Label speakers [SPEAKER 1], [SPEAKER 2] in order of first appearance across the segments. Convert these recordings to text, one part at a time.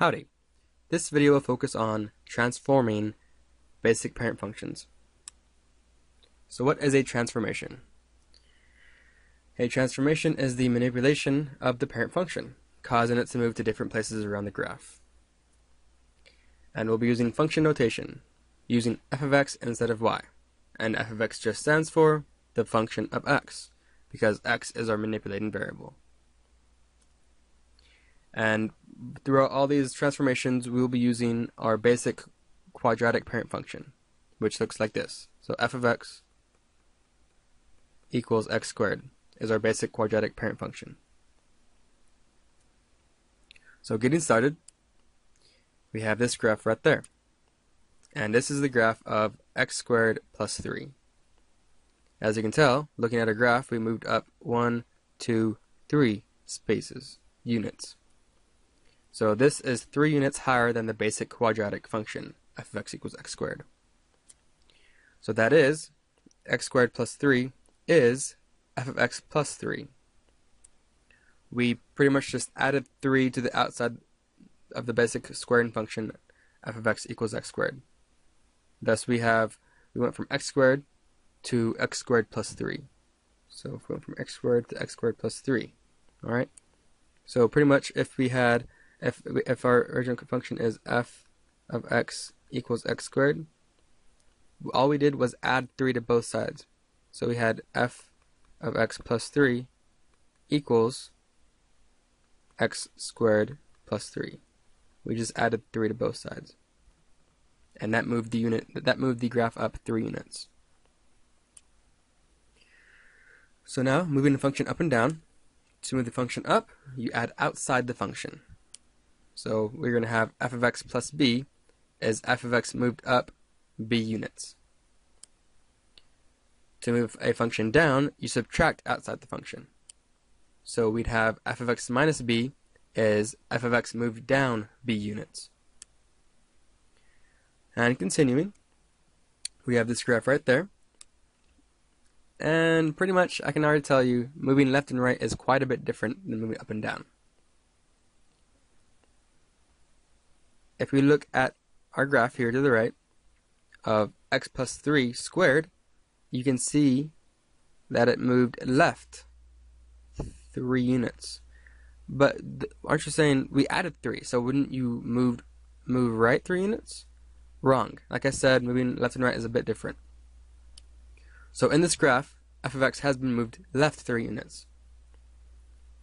[SPEAKER 1] Howdy. This video will focus on transforming basic parent functions. So what is a transformation? A transformation is the manipulation of the parent function, causing it to move to different places around the graph. And we'll be using function notation, using f of x instead of y. And f of x just stands for the function of x, because x is our manipulating variable. And throughout all these transformations, we will be using our basic quadratic parent function, which looks like this. So f of x equals x squared is our basic quadratic parent function. So getting started, we have this graph right there. And this is the graph of x squared plus 3. As you can tell, looking at our graph, we moved up 1, 2, 3 units. So this is 3 units higher than the basic quadratic function, f of x equals x squared. So that is, x squared plus 3 is f of x plus 3. We pretty much just added 3 to the outside of the basic squaring function, f of x equals x squared. Thus we went from x squared to x squared plus 3. So we went from x squared to x squared plus 3. Alright? So pretty much if our original function is f of x equals x squared, all we did was add 3 to both sides. So we had f of x plus 3 equals x squared plus 3. We just added 3 to both sides. And that moved the graph up 3 units. So now, moving the function up and down, to move the function up, you add outside the function. So we're going to have f of x plus b is f of x moved up b units. To move a function down, you subtract outside the function. So we'd have f of x minus b is f of x moved down b units. And continuing, we have this graph right there. And pretty much, I can already tell you, moving left and right is quite a bit different than moving up and down. If we look at our graph here to the right of x plus 3 squared, you can see that it moved left 3 units. But aren't you saying we added 3, so wouldn't you move right 3 units? Wrong. Like I said, moving left and right is a bit different. So in this graph, f of x has been moved left 3 units.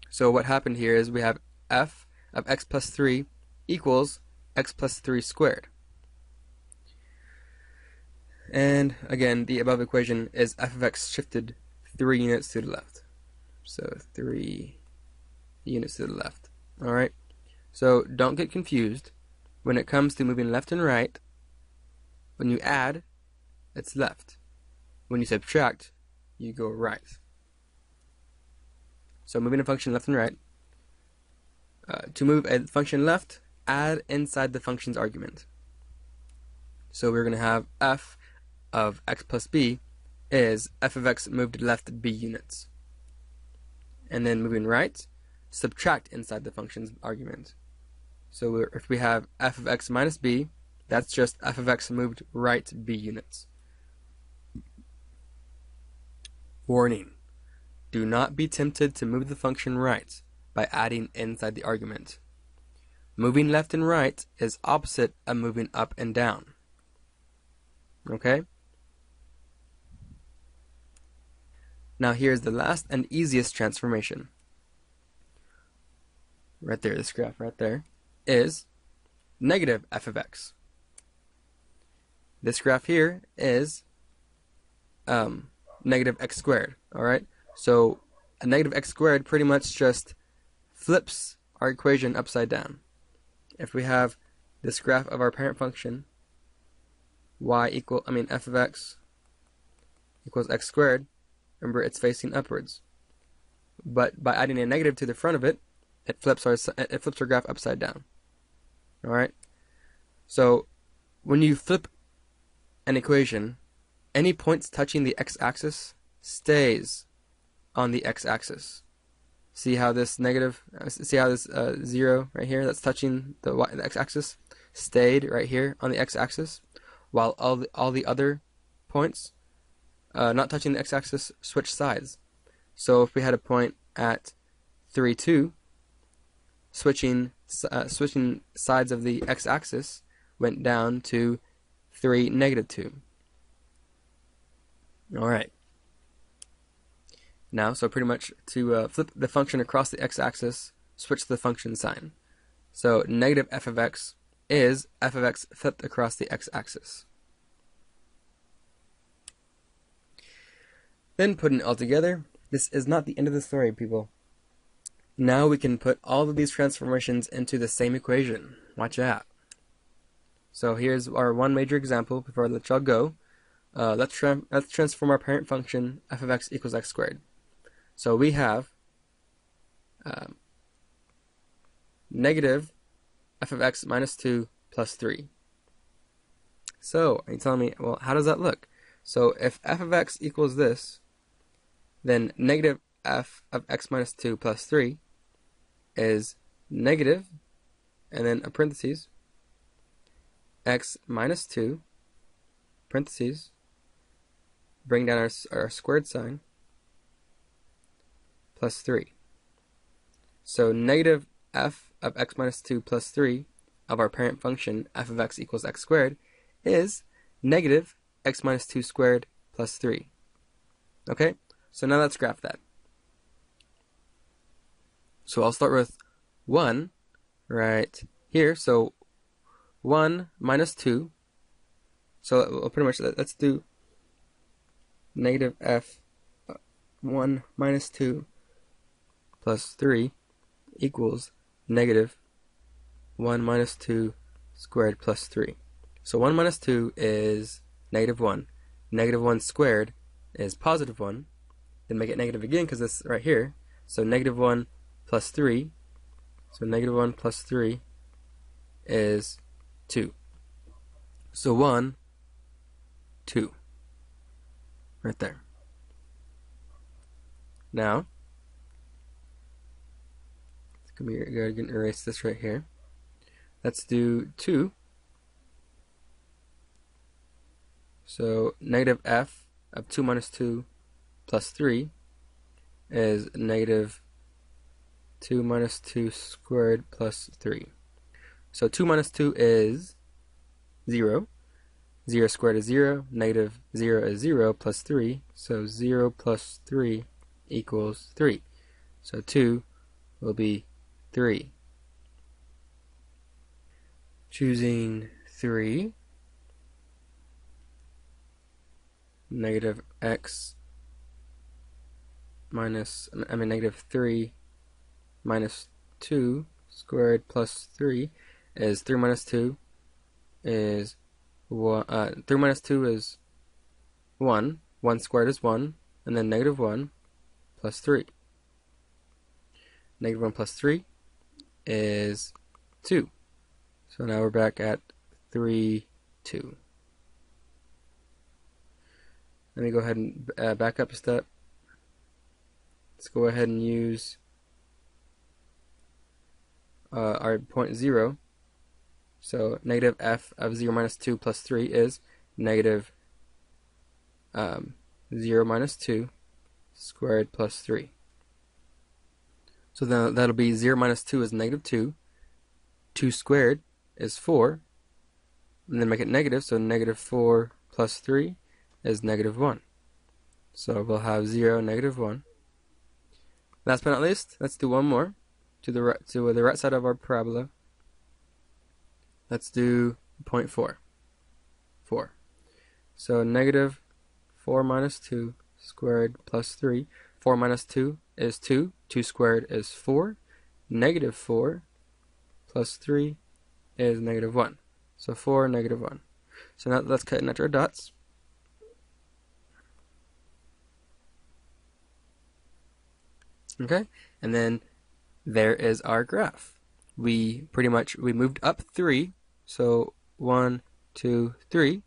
[SPEAKER 1] So what happened here is we have f of x plus 3 equals x plus 3 squared. And again, the above equation is f of x shifted 3 units to the left. So 3 units to the left. Alright? So don't get confused. When it comes to moving left and right, when you add, it's left. When you subtract, you go right. So moving a function left and right. To move a function left, add inside the function's argument. So we're going to have f of x plus b is f of x moved left b units. And then moving right, subtract inside the function's argument. So if we have f of x minus b, that's just f of x moved right b units. Warning: do not be tempted to move the function right by adding inside the argument. Moving left and right is opposite of moving up and down. Okay? Now here's the last and easiest transformation. Right there, this graph right there is negative f of x. This graph here is negative x squared. Alright? So a negative x squared pretty much just flips our equation upside down. If we have this graph of our parent function, f of x equals x squared, remember it's facing upwards. But by adding a negative to the front of it, it flips our graph upside down. Alright? So when you flip an equation, any points touching the x-axis stays on the x-axis. See how this negative, see how this 0 right here that's touching the x-axis stayed right here on the x-axis, while all the other points not touching the x-axis switch sides. So if we had a point at 3, 2, switching sides of the x-axis went down to 3, negative 2. Alright. Now, so pretty much to flip the function across the x-axis, switch the function sign. So negative f of x is f of x flipped across the x-axis. Then putting it all together, this is not the end of the story, people. Now we can put all of these transformations into the same equation. Watch out. So here's our one major example before I let y'all go. Let's transform our parent function f of x equals x squared. So we have negative f of x minus 2 plus 3. So are you telling me, well, how does that look? So if f of x equals this, then negative f of x minus 2 plus 3 is negative, and then a parentheses, x minus 2, parentheses, bring down our squared sign, plus 3. So negative f of x minus 2 plus 3 of our parent function f of x equals x squared is negative x minus 2 squared plus 3. Okay, so now let's graph that. So I'll start with 1 right here. So 1 minus 2. So we'll pretty much, let's do negative f 1 minus 2 plus 3 equals negative 1 minus 2 squared plus 3. So 1 minus 2 is negative 1. Negative 1 squared is positive 1. Then make it negative again because it's right here. So negative 1 plus 3. So negative 1 plus 3 is 2. So 1, 2. Right there. Now, go ahead and erase this right here. Let's do 2. So negative f of 2 minus 2 plus 3 is negative 2 minus 2 squared plus 3. So 2 minus 2 is 0. 0 squared is 0. Negative 0 is 0 plus 3. So 0 plus 3 equals 3. So 2 will be 3. Choosing 3, negative x minus, negative 3 minus 2 squared plus 3 is 3 minus 2 is 1. 3 minus 2 is 1. 1 squared is 1. And then negative 1 plus 3. Negative 1 plus 3 is 2. So now we're back at 3, 2. Let me go ahead and back up a step. Let's go ahead and use our point 0. So negative f of 0 minus 2 plus 3 is negative 0 minus 2 squared plus 3. So then that'll be 0 minus 2 is negative 2. 2 squared is 4. And then make it negative, so negative 4 plus 3 is negative 1. So we'll have 0, negative 1. Last but not least, let's do one more to the right side of our parabola. Let's do point 4. 4. So negative 4 minus 2 squared plus 3. 4 minus 2 is 2. 2 squared is 4. Negative 4 plus 3 is negative 1. So 4, negative 1. So now let's connect our dots. Okay, and then there is our graph. We moved up 3, so 1, 2, 3,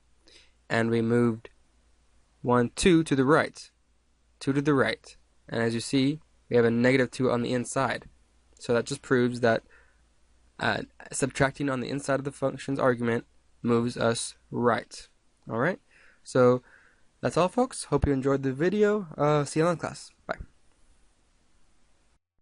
[SPEAKER 1] and we moved 1, 2 to the right. 2 to the right. And as you see, we have a negative 2 on the inside. So that just proves that subtracting on the inside of the function's argument moves us right. Alright, so that's all, folks. Hope you enjoyed the video. See you in class. Bye.